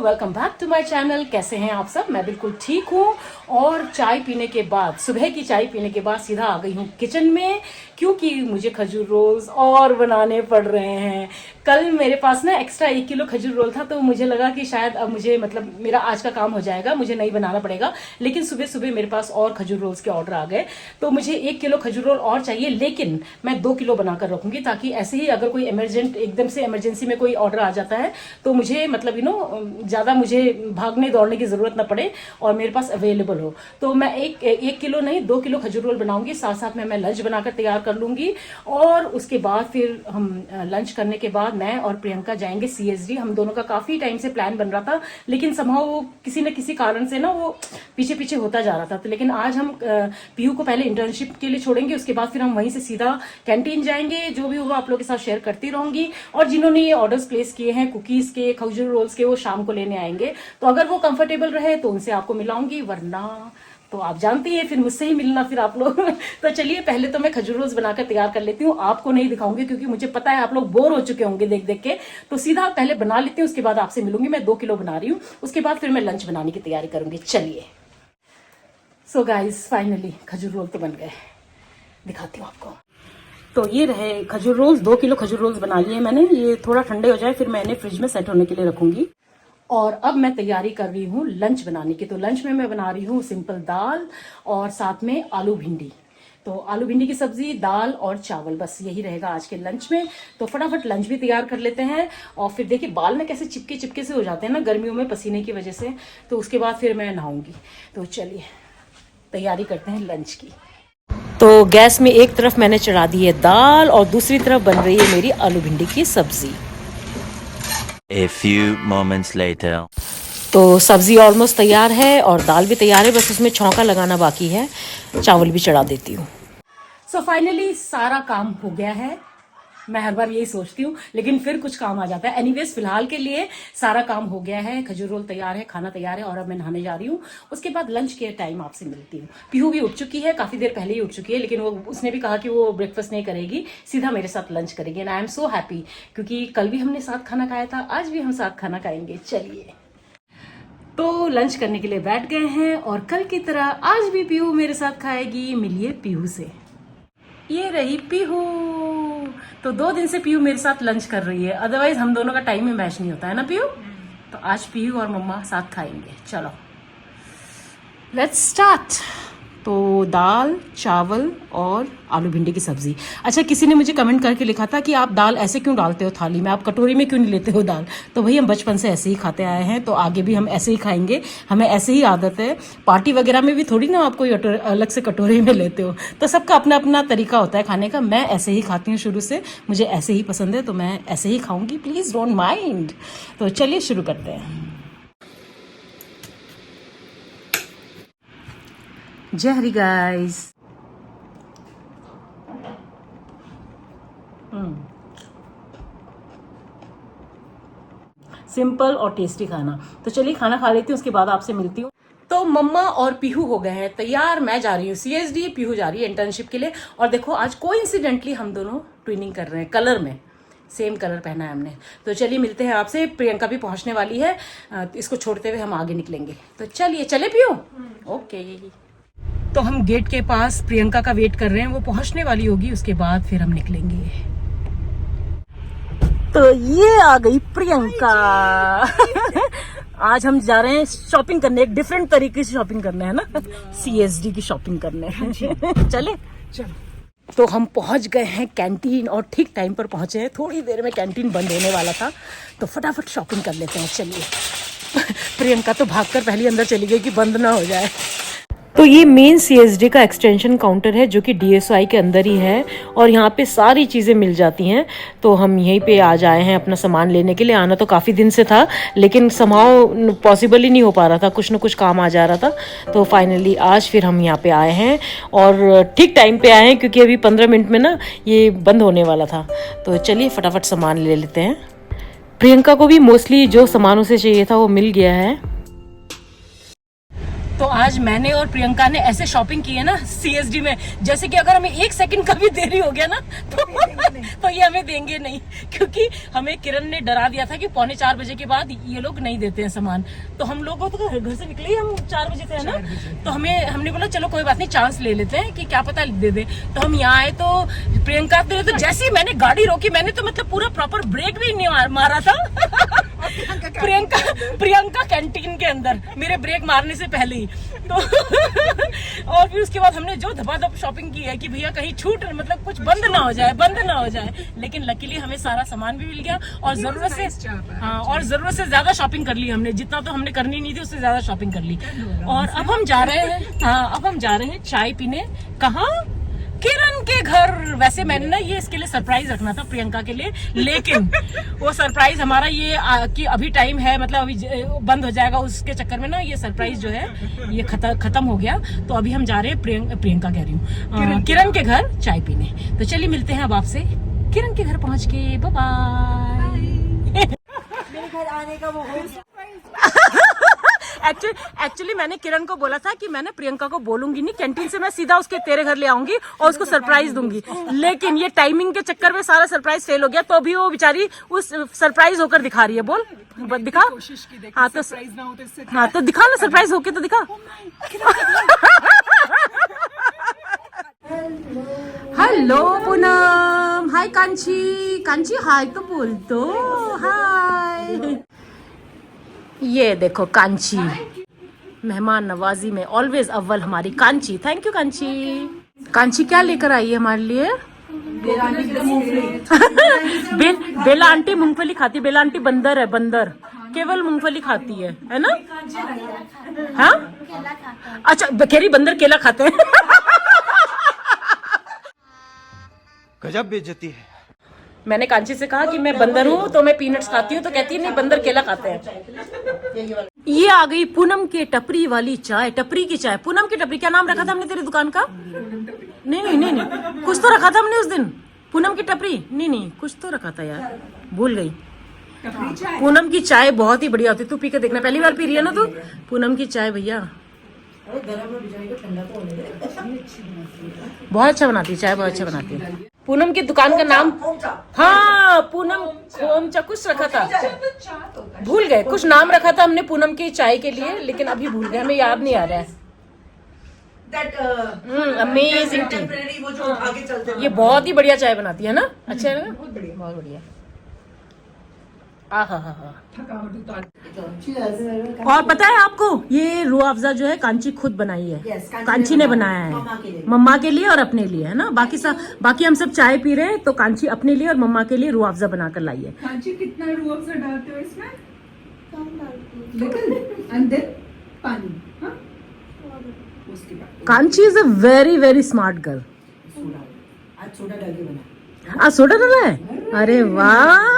Welcome back to my channel. कैसे हैं आप सब? मैं बिल्कुल ठीक हूँ। और चाय पीने के बाद, सुबह की चाय पीने के बाद सीधा आ गई हूँ किचन में, क्योंकि मुझे खजूर रोल्स और बनाने पड़ रहे हैं। कल मेरे पास ना एक्स्ट्रा 1 किलो खजूर रोल था, तो मुझे लगा कि शायद अब मुझे मेरा आज का काम हो जाएगा, मुझे नहीं बनाना पड़ेगा। लेकिन सुबह सुबह मेरे पास और खजूर रोल्स के ऑर्डर आ गए, तो मुझे 1 किलो खजूर रोल और चाहिए। लेकिन मैं 2 किलो बनाकर रखूंगी, ताकि ऐसे ही अगर कोई एकदम से इमरजेंसी में कोई ऑर्डर आ जाता है तो मुझे ज़्यादा मुझे भागने दौड़ने की ज़रूरत ना पड़े और मेरे पास अवेलेबल हो। तो मैं एक किलो नहीं 2 किलो खजूर रोल बनाऊंगी। साथ साथ में मैं लंच बनाकर तैयार कर लूंगी। और उसके बाद फिर हम लंच करने के बाद मैं और प्रियंका जाएंगे CSD। हम दोनों का काफ़ी टाइम से प्लान बन रहा था, लेकिन समहाउ वो किसी न किसी कारण से ना वो पीछे पीछे होता जा रहा था। तो लेकिन आज हम पीयू को पहले इंटर्नशिप के लिए छोड़ेंगे, उसके बाद फिर हम वहीं से सीधा कैंटीन जाएंगे। जो भी होगा आप लोगों के साथ शेयर करती रहूंगी। और जिन्होंने ये ऑर्डर्स प्लेस किए हैं कुकीज़ के, खजूर रोल्स के, वो शाम को लेने आएंगे। तो अगर वो कंफर्टेबल रहे तो उनसे आपको मिलाऊंगी, वरना तो आप जानती हैं फिर मुझसे ही मिलना फिर आप लोग। तो चलिए पहले तो मैं खजूर रोल्स बनाकर तैयार कर लेती हूँ। आपको नहीं दिखाऊंगी क्योंकि मुझे पता है आप लोग बोर हो चुके होंगे देख देख के। तो सीधा पहले बना लेती हूँ, उसके बाद आपसे मिलूंगी। मैं 2 किलो बना रही हूँ, उसके बाद फिर मैं लंच बनाने की तैयारी करूंगी। चलिए। सो गाइस, फाइनली खजूर रोल तो बन गए, दिखाती हूँ आपको। तो ये रहे खजूर रोल्स। 2 किलो खजूर रोल्स बना लिए मैंने। ये थोड़ा ठंडे हो जाए फिर मैं इन्हें फ्रिज में सेट होने के लिए रखूंगी। और अब मैं तैयारी कर रही हूँ लंच बनाने की। तो लंच में मैं बना रही हूँ सिंपल दाल और साथ में आलू भिंडी। तो आलू भिंडी की सब्जी, दाल और चावल, बस यही रहेगा आज के लंच में। तो फटाफट लंच भी तैयार कर लेते हैं। और फिर देखिए बाल में कैसे चिपके चिपके से हो जाते हैं ना गर्मियों में पसीने की वजह से। तो उसके बाद फिर मैं नहाऊंगी। तो चलिए तैयारी करते हैं लंच की। तो गैस में एक तरफ मैंने चढ़ा दी है दाल और दूसरी तरफ बन रही है मेरी आलू भिंडी की सब्जी। A few moments later. तो सब्जी ऑलमोस्ट तैयार है और दाल भी तैयार है, बस उसमें छौंका लगाना बाकी है। चावल भी चढ़ा देती हूँ। सो फाइनली सारा काम हो गया है। मैं हर बार यही सोचती हूँ, लेकिन फिर कुछ काम आ जाता है। एनीवेज फिलहाल के लिए सारा काम हो गया है। खजूर रोल तैयार है, खाना तैयार है और अब मैं नहाने जा रही हूँ। उसके बाद लंच के टाइम आपसे मिलती हूँ। पीहू भी उठ चुकी है, काफी देर पहले ही उठ चुकी है, लेकिन उसने भी कहा कि वो ब्रेकफास्ट नहीं करेगी, सीधा मेरे साथ लंच करेगी। And I am so happy, क्योंकि कल भी हमने साथ खाना खाया था, आज भी हम साथ खाना खाएंगे। चलिए तो लंच करने के लिए बैठ गए हैं और कल की तरह आज भी पीहू मेरे साथ खाएगी। मिलिए पीहू से। ये रही पीहू। तो 2 दिन से पीहू मेरे साथ लंच कर रही है, अदरवाइज हम दोनों का टाइम में मैच नहीं होता है ना पीहू। तो आज पीहू और मम्मा साथ खाएंगे। चलो लेट्स स्टार्ट। तो दाल, चावल और आलू भिंडी की सब्जी। अच्छा, किसी ने मुझे कमेंट करके लिखा था कि आप दाल ऐसे क्यों डालते हो थाली में, आप कटोरी में क्यों नहीं लेते हो दाल। तो भाई हम बचपन से ऐसे ही खाते आए हैं, तो आगे भी हम ऐसे ही खाएंगे, हमें ऐसे ही आदत है। पार्टी वगैरह में भी थोड़ी ना आप कोई अलग से कटोरी में लेते हो। तो सबका अपना अपना तरीका होता है खाने का। मैं ऐसे ही खाती हूँ शुरू से, मुझे ऐसे ही पसंद है, तो मैं ऐसे ही खाऊंगी। Please don't mind. तो चलिए शुरू करते हैं। जय हरी गाइस। सिंपल और टेस्टी खाना। तो चलिए खाना खा लेती हूँ, उसके बाद आपसे मिलती हूँ। तो मम्मा और पीहू हो गए हैं तैयार। मैं जा रही हूँ CSD, पीहू जा रही है इंटर्नशिप के लिए। और देखो आज कोइंसिडेंटली हम दोनों ट्विनिंग कर रहे हैं, कलर में सेम कलर पहना है हमने। तो चलिए मिलते हैं आपसे। प्रियंका भी पहुंचने वाली है, इसको छोड़ते हुए हम आगे निकलेंगे। तो चलिए, चले पीहू। ओके। तो हम गेट के पास प्रियंका का वेट कर रहे हैं, वो पहुंचने वाली होगी, उसके बाद फिर हम निकलेंगे। तो ये आ गई प्रियंका। आज हम जा रहे हैं शॉपिंग करने, एक डिफरेंट तरीके से शॉपिंग करने, है ना, CSD की शॉपिंग करने। चले चलो। तो हम पहुंच गए हैं कैंटीन और ठीक टाइम पर पहुंचे हैं। थोड़ी देर में कैंटीन बंद होने वाला था, तो फटाफट शॉपिंग कर लेते हैं। चलिए। प्रियंका तो भागकर पहले अंदर चली गई कि बंद ना हो जाए। तो ये मेन CSD का एक्सटेंशन काउंटर है, जो कि DSI के अंदर ही है और यहाँ पे सारी चीज़ें मिल जाती हैं। तो हम यहीं पे आज आए हैं अपना सामान लेने के लिए। आना तो काफ़ी दिन से था, लेकिन समहाउ पॉसिबल ही नहीं हो पा रहा था, कुछ ना कुछ काम आ जा रहा था। तो फाइनली आज फिर हम यहाँ पे आए हैं और ठीक टाइम पे आए हैं, क्योंकि अभी 15 मिनट में ना ये बंद होने वाला था। तो चलिए फटाफट सामान ले लेते हैं। प्रियंका को भी मोस्टली जो सामान उसे चाहिए था वो मिल गया है। तो आज मैंने और प्रियंका ने ऐसे शॉपिंग की है ना CSD में, जैसे कि अगर हमें 1 सेकंड का भी देरी हो गया ना तो ये हमें देंगे नहीं, क्योंकि हमें किरण ने डरा दिया था कि 3:45 बजे के बाद ये लोग नहीं देते हैं सामान। तो हम लोगों तो घर से निकले ही हम 4 बजे थे, है ना। तो हमने बोला चलो कोई बात नहीं, चांस ले लेते हैं कि क्या पता दे दे। तो हम यहाँ आए तो प्रियंका ने तो जैसे ही मैंने गाड़ी रोकी, मैंने तो मतलब पूरा प्रॉपर ब्रेक भी नहीं मारा था प्रियंका कैंटीन के अंदर मेरे ब्रेक मारने से पहले ही। तो और फिर उसके बाद हमने जो धपाधप शॉपिंग की है कि भैया कहीं छूट मतलब कुछ बंद ना हो जाए। लेकिन लकीली हमें सारा सामान भी मिल गया और जरूरत से ज्यादा शॉपिंग कर ली हमने, जितना तो हमने करनी नहीं थी उससे ज्यादा शॉपिंग कर ली। और अब हम जा रहे हैं चाय पीने। कहाँ? किरण के घर। वैसे मैंने ना ये इसके लिए सरप्राइज रखना था प्रियंका के लिए, लेकिन वो सरप्राइज हमारा ये कि अभी टाइम है, मतलब अभी बंद हो जाएगा, उसके चक्कर में ना ये सरप्राइज जो है ये खत्म हो गया। तो अभी हम जा रहे हैं प्रियंका कह रही हूँ किरण के घर चाय पीने। तो चलिए मिलते हैं अब आपसे किरण के घर पहुंच के। Bye bye. मेरे घर आने का वो एक्चुअली मैंने किरण को बोला था कि मैंने प्रियंका को बोलूंगी नहीं, कैंटीन से मैं सीधा उसके तेरे घर ले आऊंगी और उसको सरप्राइज दूंगी, लेकिन ये टाइमिंग के चक्कर में सारा सरप्राइज फेल हो गया। तो अभी वो बेचारी उस सरप्राइज होकर दिखा रही है। बोल दिखा। हाँ तो दिखा ना, सरप्राइज होके तो दिखा। हेलो पूनम। हाय कांची हाय तो बोल दो। हाय। ये देखो कांची, मेहमान नवाजी में ऑलवेज अव्वल हमारी कांची। थैंक यू कांची क्या लेकर आई है हमारे लिए? बेला आंटी मूंगफली खाती। बेला आंटी बंदर है, बंदर केवल मूंगफली खाती है ना। हाँ अच्छा, बखेरी बंदर केला खाते हैं। गजब बेइज्जती है। मैंने कांची से कहा कि मैं बंदर हूँ तो मैं पीनट्स खाती हूँ, तो कहती है नहीं बंदर केला खाते हैं। ये आ गई पूनम के टपरी वाली चाय। टपरी की चाय। पूनम की टपरी। क्या नाम रखा था हमने तेरी दुकान का? नहीं कुछ तो रखा था हमने उस दिन। पूनम की टपरी नहीं कुछ तो रखा था यार, भूल गई। पूनम की चाय बहुत ही बढ़िया होती है, तू पी के देखना। पहली बार पी रही है ना तू पूनम की चाय? भैया बहुत अच्छा बनाती है चाय, बहुत अच्छा बनाती है। पूनम की दुकान का नाम, हाँ पूनम खोमचा कुछ रखा था, भूल गए। कुछ नाम रखा था हमने पूनम की चाय के लिए, लेकिन अभी भूल गए, हमें याद नहीं आ रहा है। Amazing T. ये बहुत ही बढ़िया चाय बनाती है ना। अच्छा है ना, बहुत बढ़िया। और पता है आपको, ये रूह अफ़ज़ा जो है कांची खुद बनाई है। कांची ने बनाया है मम्मा के लिए और अपने लिए, है ना। बाकी हम सब चाय पी रहे हैं, तो कांची अपने लिए और मम्मा के लिए रूह अफ़ज़ा बनाकर लाई है। कांची कितना रूह अफ़ज़ा डालते हो इसमें? अंदर पानी। हाँ? उसके बाद Kanchi is a very very smart girl. आज सोडा डाल के बना। आज सोडा डाला है? अरे वाह।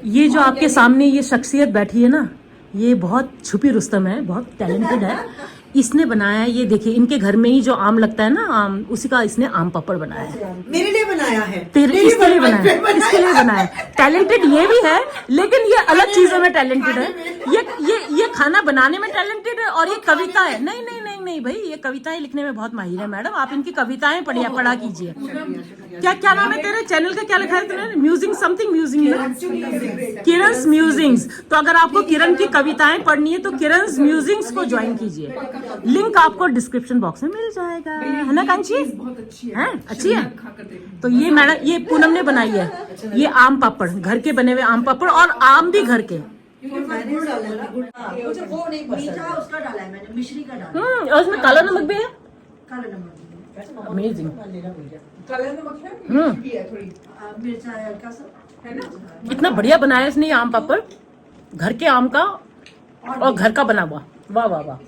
ये जो आपके सामने ये शख्सियत बैठी है ना, ये बहुत छुपी रुस्तम है, बहुत टैलेंटेड है। इसने बनाया है, ये देखिए इनके घर में ही जो आम लगता है ना, आम, उसी का इसने आम पापड़ बनाया है। मेरे लिए बनाया है। इसके लिए बनाया है। टैलेंटेड ये भी है, लेकिन ये अलग चीजों में टैलेंटेड है। ये खाना बनाने में टैलेंटेड है, और ये कविता है। नहीं भाई, ये कविताएं लिखने में बहुत माहिर है मैडम। आप इनकी कविताएं पढ़ा कीजिए। क्या नाम है तेरे चैनल का? क्या लिखा है तूने? म्यूजिंग समथिंग, किरण's म्यूजिंग्स। तो अगर आपको किरण की कविताएं पढ़नी है तो किरण's म्यूजिंग्स को ज्वाइन कीजिए। लिंक आपको डिस्क्रिप्शन बॉक्स में मिल जाएगा, है ना कांची? है अच्छी है। तो ये मैडम, ये पूनम ने बनाई है। ये आम पापड़, घर के बने हुए आम पापड़, और आम भी घर के। मुझे वो नहीं पसंद। मीठा उसका डाला है मैंने, मिश्री का डाला। और उसमें काला नमक भी है। काला नमक। अमेजिंग। काला नमक है, मिर्ची है थोड़ी, मिर्चा है हल्का सा, है ना। इतना बढ़िया बनाया इसने ये आम पापड़, घर के आम का और घर का बना हुआ। वाह वाह वाह।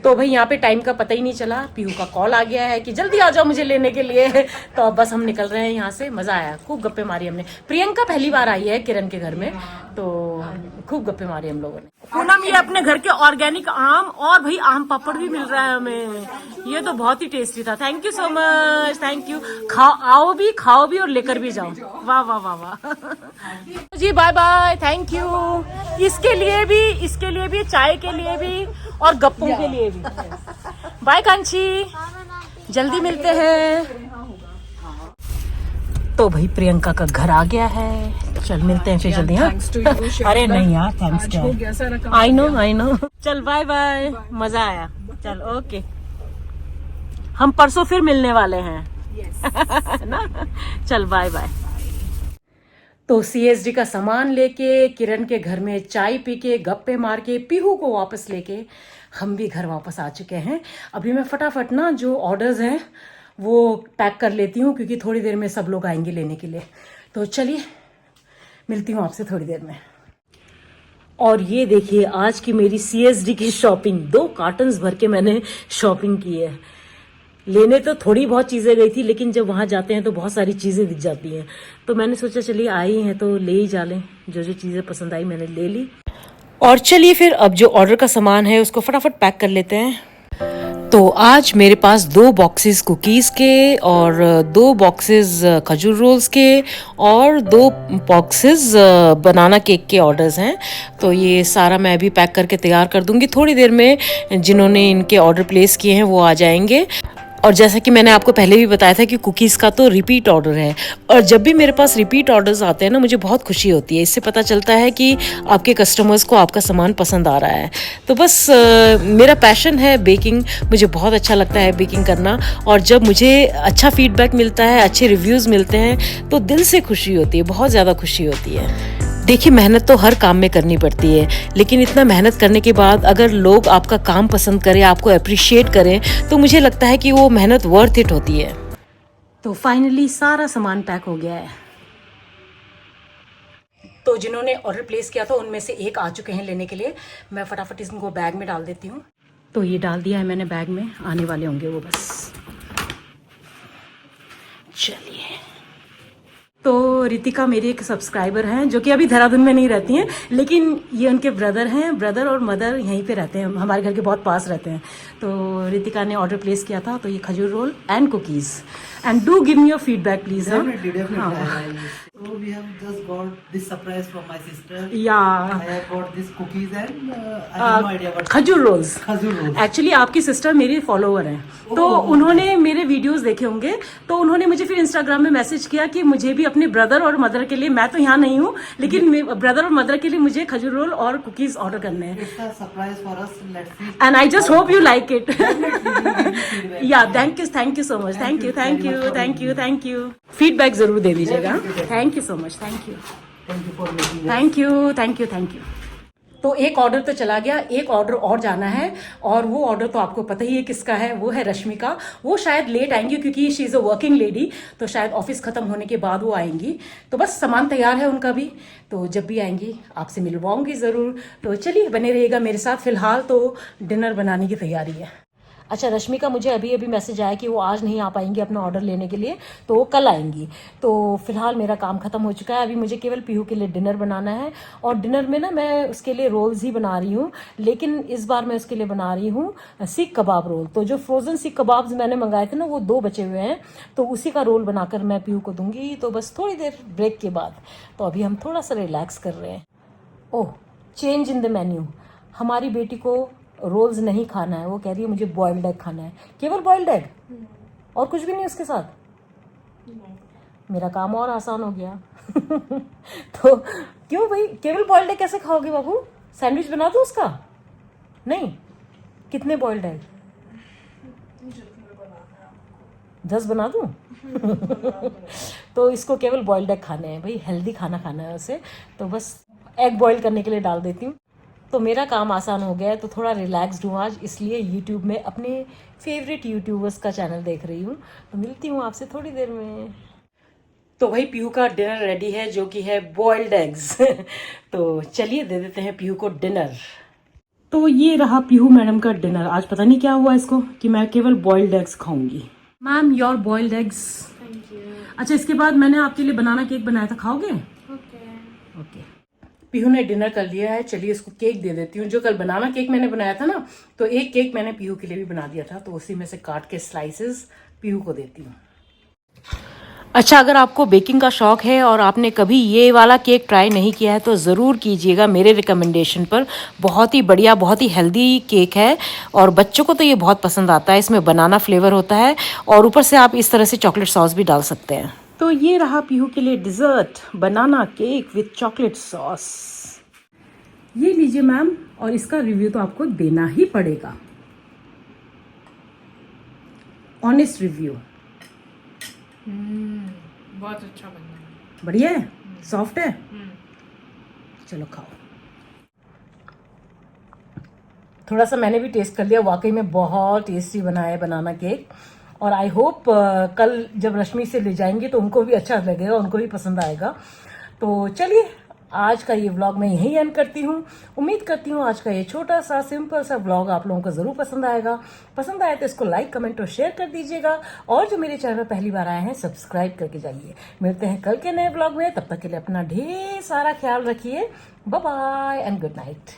तो भाई यहाँ पे टाइम का पता ही नहीं चला। पीहू का कॉल आ गया है कि जल्दी आ जाओ मुझे लेने के लिए। तो अब बस हम निकल रहे हैं यहाँ से। मजा आया, खूब गप्पे मारी हमने। प्रियंका पहली बार आई है किरण के घर में, तो खूब गप्पे मारी हम लोगों ने। पूनम ये अपने घर के ऑर्गेनिक आम और भाई आम पापड़ भी मिल रहा है हमें। ये तो बहुत ही टेस्टी था। Thank you so much, thank you. आओ भी और लेकर भी जाओ। वाह वाह वाह वाह जी, बाय बाय, थैंक यू। इसके लिए भी चाय के लिए भी और गप्पों के लिए भी। बाय कांची, जल्दी मिलते हैं। तो भाई प्रियंका का घर आ गया है, चल मिलते हैं फिर जल्दी। हाँ अरे नहीं यार, थैंक्स क्या, आई नो। चल बाय बाय, मजा आया। चल ओके, हम परसों फिर मिलने वाले हैं ना। चल बाय बाय। तो CSD का सामान लेके, किरण के घर में चाय पी के, गप्पे मार के, पीहू को वापस लेके हम भी घर वापस आ चुके हैं। अभी मैं फटाफट ना जो ऑर्डर्स हैं वो पैक कर लेती हूँ, क्योंकि थोड़ी देर में सब लोग आएंगे लेने के लिए। तो चलिए मिलती हूँ आपसे थोड़ी देर में। और ये देखिए आज की मेरी CSD की शॉपिंग, 2 कार्टन्स भर के मैंने शॉपिंग की है। लेने तो थोड़ी बहुत चीज़ें गई थी, लेकिन जब वहाँ जाते हैं तो बहुत सारी चीज़ें दिख जाती हैं। तो मैंने सोचा चलिए आई हैं तो ले ही जा लें, जो जो चीज़ें पसंद आई मैंने ले ली। और चलिए फिर अब जो ऑर्डर का सामान है उसको फटाफट पैक कर लेते हैं। तो आज मेरे पास 2 बॉक्सेस कुकीज़ के और 2 बॉक्सेस खजूर रोल्स के और 2 बॉक्सेस बनाना केक के ऑर्डर्स हैं। तो ये सारा मैं अभी पैक करके तैयार कर दूंगी। थोड़ी देर में जिन्होंने इनके ऑर्डर प्लेस किए हैं वो आ जाएंगे। और जैसा कि मैंने आपको पहले भी बताया था कि कुकीज़ का तो रिपीट ऑर्डर है, और जब भी मेरे पास रिपीट ऑर्डर्स आते हैं ना मुझे बहुत खुशी होती है। इससे पता चलता है कि आपके कस्टमर्स को आपका सामान पसंद आ रहा है। तो बस मेरा पैशन है बेकिंग, मुझे बहुत अच्छा लगता है बेकिंग करना। और जब मुझे अच्छा फीडबैक मिलता है, अच्छे रिव्यूज़ मिलते हैं तो दिल से खुशी होती है, बहुत ज़्यादा खुशी होती है। देखिए मेहनत तो हर काम में करनी पड़ती है, लेकिन इतना मेहनत करने के बाद अगर लोग आपका काम पसंद करें, आपको अप्रिशिएट करें, तो मुझे लगता है कि वो मेहनत वर्थ इट होती है। तो फाइनली सारा सामान पैक हो गया है। तो जिन्होंने ऑर्डर प्लेस किया था उनमें से एक आ चुके हैं लेने के लिए। मैं फटाफट इनको बैग में डाल देती हूँ। तो ये डाल दिया है मैंने बैग में, आने वाले होंगे वो बस। चलिए, तो रितिका मेरी एक सब्सक्राइबर हैं जो कि अभी देहरादून में नहीं रहती हैं, लेकिन ये उनके ब्रदर हैं। ब्रदर और मदर यहीं पे रहते हैं, हमारे घर के बहुत पास रहते हैं। तो रितिका ने ऑर्डर प्लेस किया था, तो ये खजूर roll and cookies. And do give me your feedback please. Definitely. So we have just got this surprise from my sister. Yeah. I have got this cookies and I have no idea what खजूर roles. खजूर rolls. Actually आपकी sister मेरी follower हैं, तो उन्होंने मेरे videos देखे होंगे, तो उन्होंने मुझे फिर इंस्टाग्राम में मैसेज किया कि मुझे भी अपने ब्रदर और मदर के लिए, मैं तो यहाँ नहीं हूँ लेकिन ब्रदर और मदर के लिए मुझे खजूर रोल और कुकीज ऑर्डर करने हैं। It's a surprise for us. Let's see. And I just hope you like it. Feedback. या thank you so much, thank you. Feedback जरूर दे दीजिएगा। Thank you so much, thank you. Thank you for making it. Thank you. तो एक order तो चला गया, एक order और जाना है, और वो ऑर्डर तो आपको पता ही है किसका है, वो है रश्मिका। वो शायद लेट आएंगी क्योंकि she is a working lady, तो शायद ऑफिस ख़त्म होने के बाद वो आएंगी। तो बस सामान तैयार है उनका भी, तो जब भी आएंगी आपसे मिलवाऊंगी ज़रूर। तो चलिए बने रहिएगा मेरे साथ। फिलहाल तो डिनर बनाने की तैयारी है। अच्छा, रश्मिका मुझे अभी मैसेज आया कि वो आज नहीं आ पाएंगी अपना ऑर्डर लेने के लिए, तो वो कल आएंगी। तो फिलहाल मेरा काम ख़त्म हो चुका है, अभी मुझे केवल पीहू के लिए डिनर बनाना है। और डिनर में ना मैं उसके लिए रोल्स ही बना रही हूँ, लेकिन इस बार मैं उसके लिए बना रही हूँ सीख कबाब रोल। तो जो फ्रोज़न सीख कबाब्स मैंने मंगाए थे ना, वो 2 बचे हुए हैं, तो उसी का रोल बनाकर मैं पीहू को दूंगी। तो बस थोड़ी देर ब्रेक के बाद, तो अभी हम थोड़ा सा रिलैक्स कर रहे हैं। ओह, चेंज इन द मेन्यू। हमारी बेटी को रोल्स नहीं खाना है, वो कह रही है मुझे बॉइल्ड एग खाना है। केवल बॉइल्ड एग और कुछ भी नहीं उसके साथ? मेरा काम और आसान हो गया। तो क्यों भाई, केवल बॉइल्ड एग कैसे खाओगे बाबू? सैंडविच बना दूँ उसका? नहीं, कितने बॉइल्ड एग? 10 बना दूँ? तो इसको केवल बॉइल्ड एग खाने हैं भाई, हेल्दी खाना खाना है उसे। तो बस एग बॉईल करने के लिए डाल देती हूँ। तो मेरा काम आसान हो गया है, तो थोड़ा रिलैक्स्ड हूँ आज, इसलिए यूट्यूब में अपने फेवरेट यूट्यूबर्स का चैनल देख रही हूँ। तो मिलती हूँ आपसे थोड़ी देर में। तो भाई पीहू का डिनर रेडी है, जो कि है बॉइल्ड एग्स। तो चलिए दे देते हैं पीहू को डिनर। तो ये रहा पीहू मैडम का डिनर। आज पता नहीं क्या हुआ इसको कि मैं केवल बॉइल्ड एग्स खाऊंगी। Ma'am, your boiled eggs. अच्छा, इसके बाद मैंने आपके लिए बनाना केक बनाया था, खाओगे? ओके। पीहू ने डिनर कर लिया है। चलिए इसको केक दे देती हूँ। जो कल बनाना केक मैंने बनाया था ना, तो एक केक मैंने पीहू के लिए भी बना दिया था, तो उसी में से काट के स्लाइसेस पीहू को देती हूँ। अच्छा, अगर आपको बेकिंग का शौक है और आपने कभी ये वाला केक ट्राई नहीं किया है तो ज़रूर कीजिएगा मेरे रिकमेंडेशन पर। बहुत ही बढ़िया, बहुत ही हेल्दी केक है और बच्चों को तो ये बहुत पसंद आता है। इसमें बनाना फ्लेवर होता है और ऊपर से आप इस तरह से चॉकलेट सॉस भी डाल सकते हैं। तो ये रहा पीहू के लिए dessert, banana cake with chocolate sauce. ये लीजिए मैम, और इसका रिव्यू तो आपको देना ही पड़ेगा, ऑनेस्ट रिव्यू। बहुत अच्छा बना है। बढ़िया है, सॉफ्ट है। चलो खाओ। थोड़ा सा मैंने भी टेस्ट कर लिया, वाकई में बहुत टेस्टी बना है बनाना केक। और आई होप कल जब रश्मि से ले जाएंगे तो उनको भी अच्छा लगेगा, उनको भी पसंद आएगा। तो चलिए, आज का ये व्लॉग मैं यहीं एंड करती हूँ। उम्मीद करती हूँ आज का ये छोटा सा सिंपल सा व्लॉग आप लोगों को ज़रूर पसंद आएगा। पसंद आए तो इसको लाइक, कमेंट और शेयर कर दीजिएगा। और जो मेरे चैनल पर पहली बार आए हैं, सब्सक्राइब करके जाइए। मिलते हैं कल के नए व्लॉग में, तब तक के लिए अपना ढेर सारा ख्याल रखिए। Bye bye and good night.